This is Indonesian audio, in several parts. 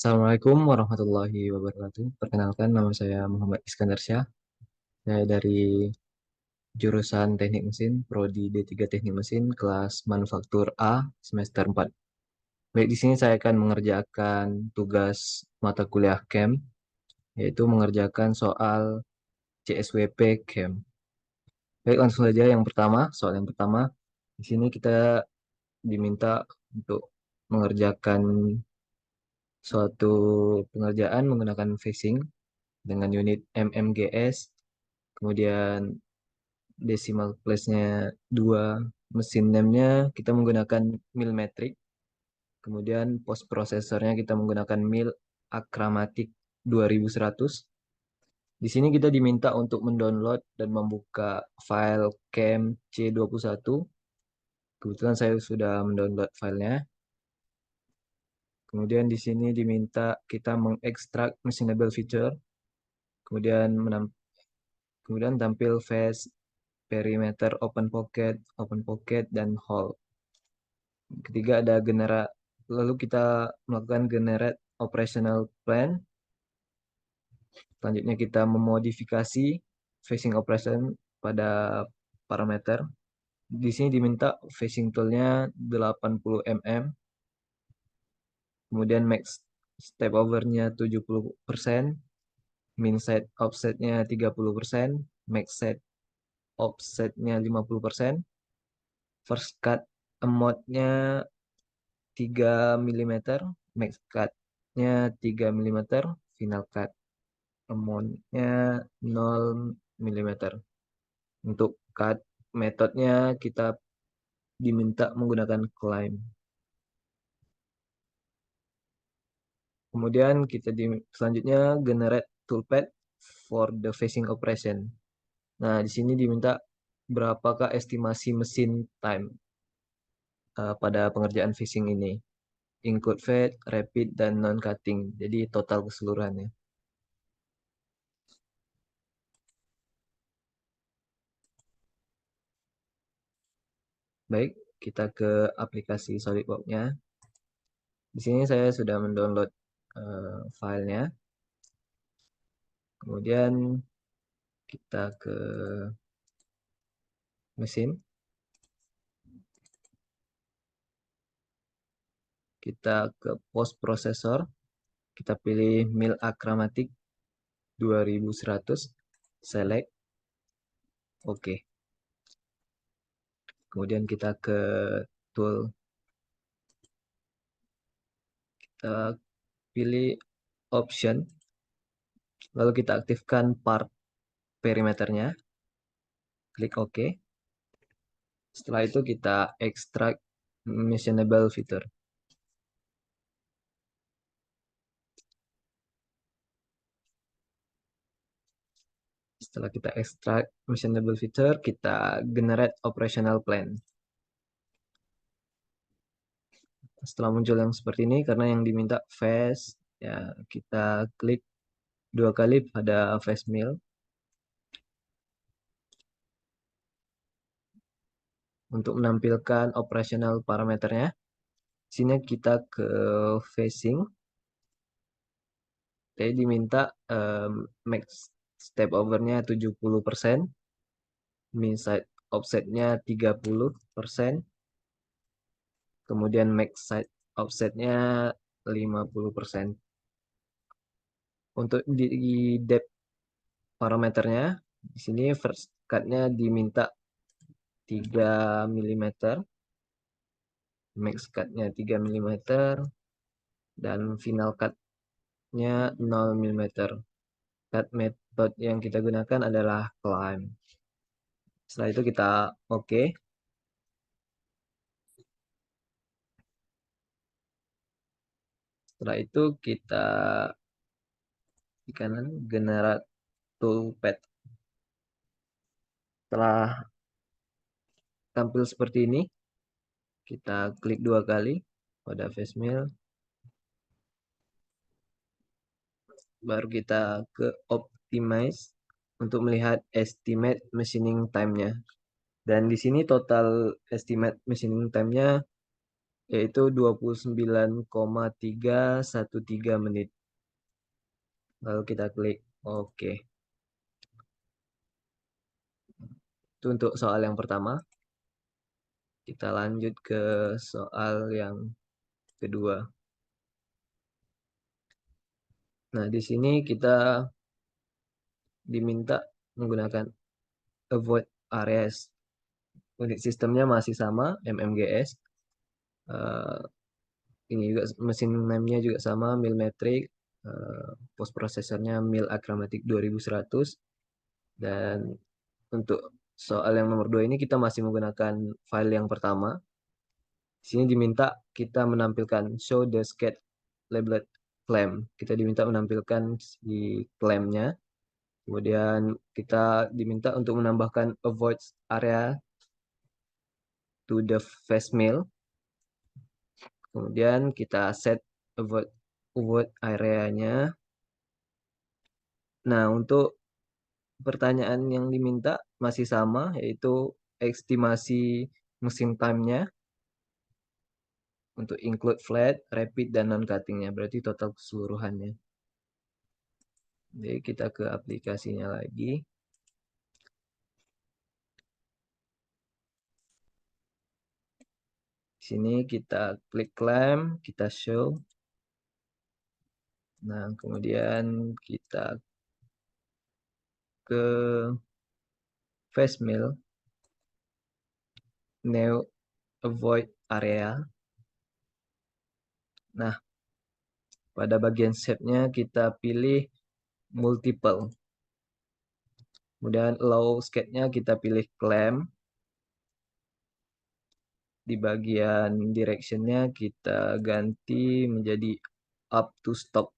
Assalamualaikum warahmatullahi wabarakatuh. Perkenalkan, nama saya Muhammad Iskandar Syah. Saya dari jurusan Teknik Mesin, Prodi D3 Teknik Mesin, kelas Manufaktur A, semester 4. Baik, di sini saya akan mengerjakan tugas mata kuliah CAM, yaitu mengerjakan soal CSWP CAM. Baik, langsung saja yang pertama, soal yang pertama. Di sini kita diminta untuk mengerjakan suatu pengerjaan menggunakan phasing dengan unit mmgs, kemudian decimal place-nya 2, mesin name-nya kita menggunakan mil metric, kemudian post prosesornya kita menggunakan mil akramatik 2100. Di sini kita diminta untuk mendownload dan membuka file cam C21. Kebetulan saya sudah mendownload filenya. Kemudian di sini diminta kita mengekstrak machinable feature, kemudian kemudian tampil face, perimeter, open pocket, dan hole. Ketiga ada lalu kita melakukan generate operational plan. Selanjutnya kita memodifikasi facing operation pada parameter. Di sini diminta facing toolnya 80 mm, kemudian max step overnya 70%, min side offsetnya 30%, max side offsetnya 50%, first cut amount-nya 3 mm, max cut-nya 3 mm, final cut amount-nya 0 mm. Untuk cut metodenya kita diminta menggunakan climb. Kemudian selanjutnya generate toolpath for the facing operation. Nah, di sini diminta berapakah estimasi mesin time pada pengerjaan facing ini. Include fade, rapid, dan non-cutting. Jadi total keseluruhannya. Baik, kita ke aplikasi SolidWorks-nya. Di sini saya sudah mendownload filenya. Kemudian kita ke mesin. Kita ke post processor. Kita pilih mil akramatik 2100. Select. Oke. Kemudian kita ke tool. Kita pilih option. Lalu kita aktifkan part perimeternya. Klik OK. Setelah itu kita extract machinable feature. Setelah kita extract machinable feature, kita generate operational plan. Setelah muncul yang seperti ini, karena yang diminta face, ya kita klik 2 kali pada face mill. Untuk menampilkan operational parameternya, sini kita ke facing. Jadi diminta max step overnya 70%, min side offsetnya 30%, kemudian max side offsetnya 50%. Untuk di depth parameternya, di sini first cut-nya diminta 3 mm, max cut-nya 3 mm, dan final cut-nya 0 mm. Cut method yang kita gunakan adalah climb. Setelah itu kita oke. Setelah itu kita di kanan generate toolpath. Setelah tampil seperti ini, kita klik 2 kali pada face mill. Baru kita ke optimize untuk melihat estimate machining time-nya. Dan di sini total estimate machining time-nya yaitu 29,313 menit. Lalu kita klik OK. Itu untuk soal yang pertama. Kita lanjut ke soal yang kedua. Nah, di sini kita diminta menggunakan avoid areas. Unit sistemnya masih sama, MMGS. Ini juga mesin name-nya juga sama, Milmetric. Post prosesornya Mil Acromatic 2100. Dan untuk soal yang nomor 2 ini kita masih menggunakan file yang pertama. Di sini diminta kita menampilkan show the sketch labeled clamp. Kita diminta menampilkan si clampnya. Kemudian kita diminta untuk menambahkan avoid area to the face mail. Kemudian kita set avoid area-nya. Nah, untuk pertanyaan yang diminta masih sama, yaitu estimasi mesin time-nya untuk include flat, rapid, dan non-cutting-nya. Berarti total keseluruhannya. Jadi kita ke aplikasinya lagi. Di sini kita klik clamp, kita show. Nah, kemudian kita ke face mail, new avoid area. Nah, pada bagian shape-nya kita pilih multiple. Kemudian allow sketch-nya kita pilih clamp. Di bagian direction-nya kita ganti menjadi up to stop.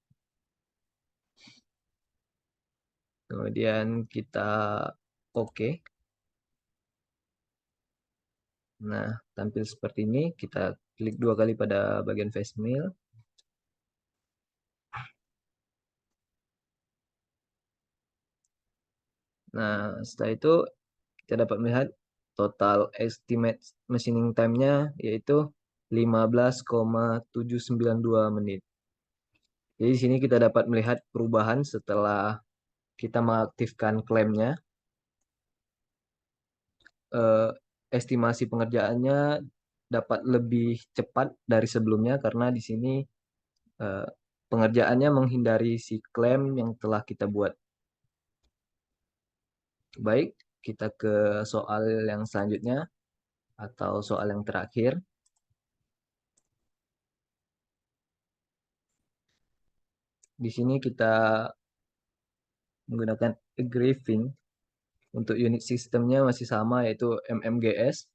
Kemudian kita OK. Nah, tampil seperti ini. Kita klik 2 kali pada bagian face mail. Nah, setelah itu kita dapat melihat total estimate machining time-nya yaitu 15,792 menit. Jadi di sini kita dapat melihat perubahan setelah kita mengaktifkan klaimnya. Estimasi pengerjaannya dapat lebih cepat dari sebelumnya karena di sini pengerjaannya menghindari si klaim yang telah kita buat. Baik, kita ke soal yang selanjutnya atau soal yang terakhir. Di sini kita menggunakan Griffin. Untuk unit sistemnya masih sama yaitu MMGS.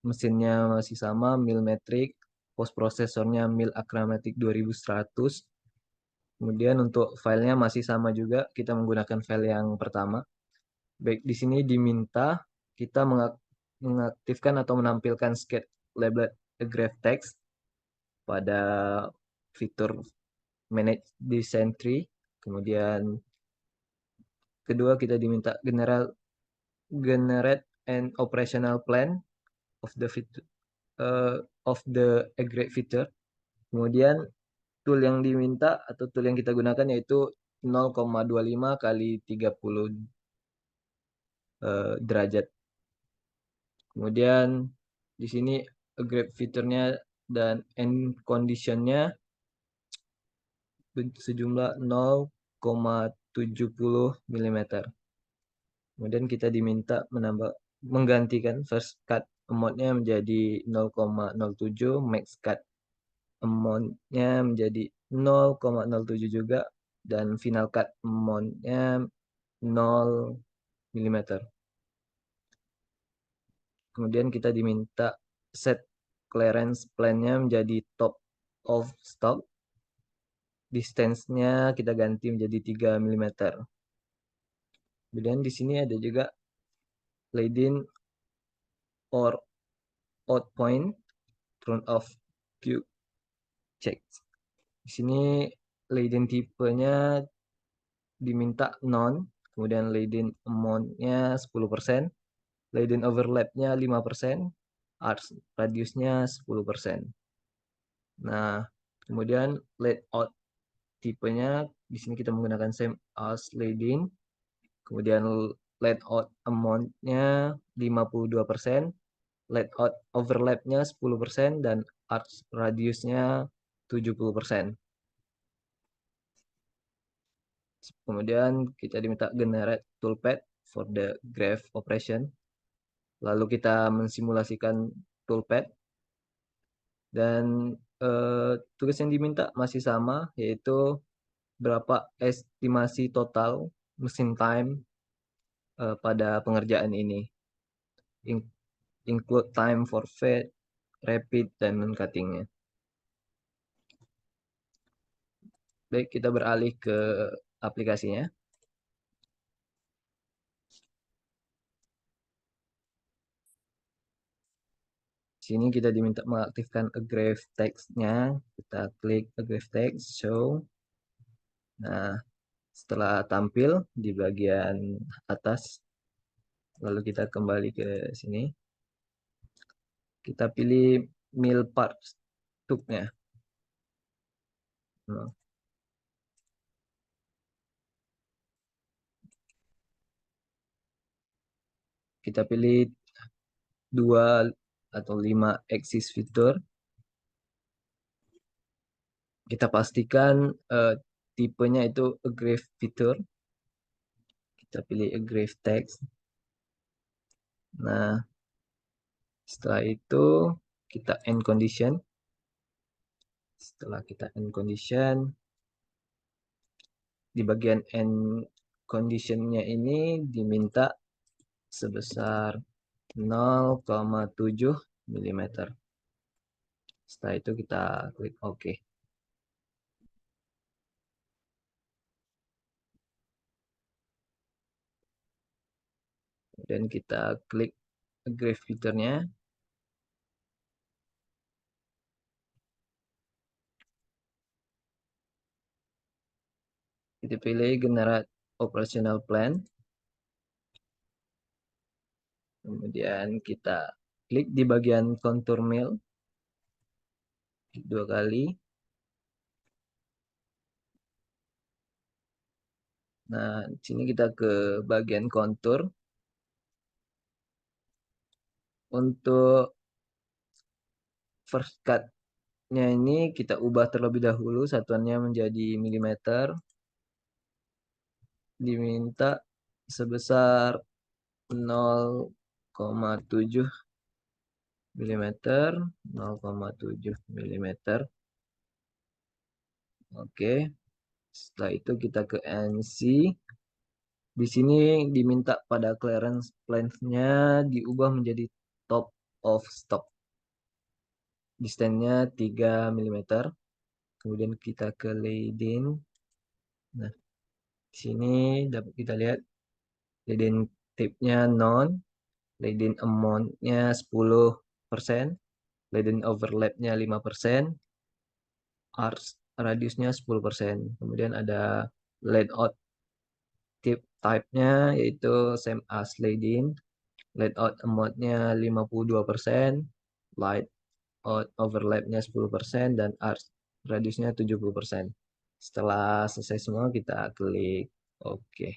Mesinnya masih sama, Milmetric. Post prosesornya Mil Acromatic 2100. Kemudian untuk filenya masih sama juga, kita menggunakan file yang pertama. Baik, di sini diminta kita mengaktifkan atau menampilkan sketch labeled graph text pada fitur manage design tree. Kemudian kedua kita diminta generate an operational plan of the feature, of the graph feature. Kemudian tool yang diminta atau tool yang kita gunakan yaitu 0,25 kali 30 derajat. Kemudian di sini grab fiturnya dan end conditionnya sejumlah 0,70 mm. Kemudian kita diminta menggantikan first cut amount-nya menjadi 0,07, max cut amount-nya menjadi 0,07 juga, dan final cut amount-nya 0 mm. Kemudian kita diminta set clearance plan-nya menjadi top of stock. Distance-nya kita ganti menjadi 3 mm. Kemudian di sini ada juga lead-in or out point front of Q check. Di sini lead-in tipenya diminta non, kemudian lead-in amount-nya 10%, lead-in overlap-nya 5%, arcs radiusnya 10%. Nah, kemudian layout tipenya di sini kita menggunakan same as leading. Kemudian layout amount-nya 52%, layout overlap-nya 10%, dan arc radius-nya 70%. Kemudian kita diminta generate toolpath for the graph operation. Lalu kita mensimulasikan toolpath dan tugas yang diminta masih sama, yaitu berapa estimasi total mesin time pada pengerjaan ini. Include time for fade, rapid, dan non-cuttingnya. Baik, kita beralih ke aplikasinya. Sini kita diminta mengaktifkan agrave text-nya. Kita klik agrave text, show. Nah, setelah tampil di bagian atas, lalu kita kembali ke sini. Kita pilih mill parts tuk-nya. Nah, kita pilih 2 atau 5 axis fitur. Kita pastikan tipenya itu agrave fitur. Kita pilih agrave text. Nah, setelah itu kita end condition. Setelah kita end condition, di bagian end conditionnya ini diminta sebesar 0,7 mm. Setelah itu kita klik OK. Dan kita klik agrave fiturnya. Kita pilih generate operational plan. Kemudian kita klik di bagian contour mill 2 kali. Nah, di sini kita ke bagian kontur. Untuk first cut-nya ini kita ubah terlebih dahulu satuannya menjadi milimeter. Diminta sebesar 0,7 milimeter, 0,7 milimeter. Oke. Setelah itu kita ke NC. Di sini diminta pada clearance plane-nya diubah menjadi top of stock. Distance-nya 3 mm. Kemudian kita ke leading. Nah, di sini dapat kita lihat leading tip-nya non, leading amount-nya 10%, leading overlap-nya 5%, arc radiusnya 10%. Kemudian ada layout tip type-nya yaitu same as leading, layout amount-nya 52%, light out overlap-nya 10%, dan arc radiusnya 70%. Setelah selesai semua, kita klik OK.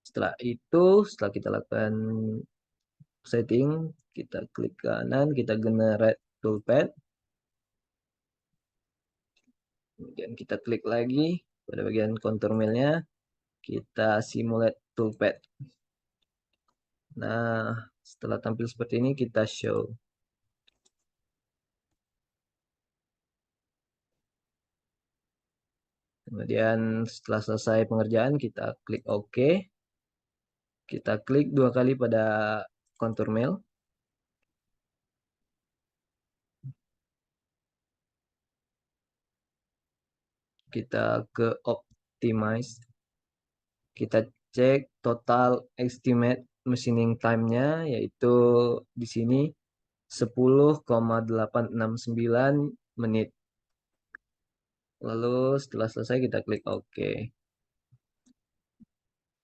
Setelah itu, setelah kita lakukan setting, kita klik kanan, kita generate toolpath. Kemudian kita klik lagi pada bagian contour mill-nya, kita simulate toolpath. Nah, setelah tampil seperti ini, kita show. Kemudian setelah selesai pengerjaan, kita klik OK. Kita klik 2 kali pada contour mill. Kita ke optimize. Kita cek total estimate machining time-nya, yaitu di sini 10,869 menit. Lalu setelah selesai kita klik OK.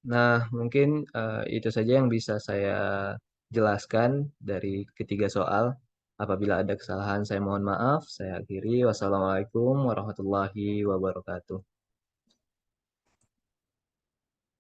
Nah, mungkin itu saja yang bisa saya jelaskan dari ketiga soal. Apabila ada kesalahan, saya mohon maaf. Saya akhiri. Wassalamualaikum warahmatullahi wabarakatuh.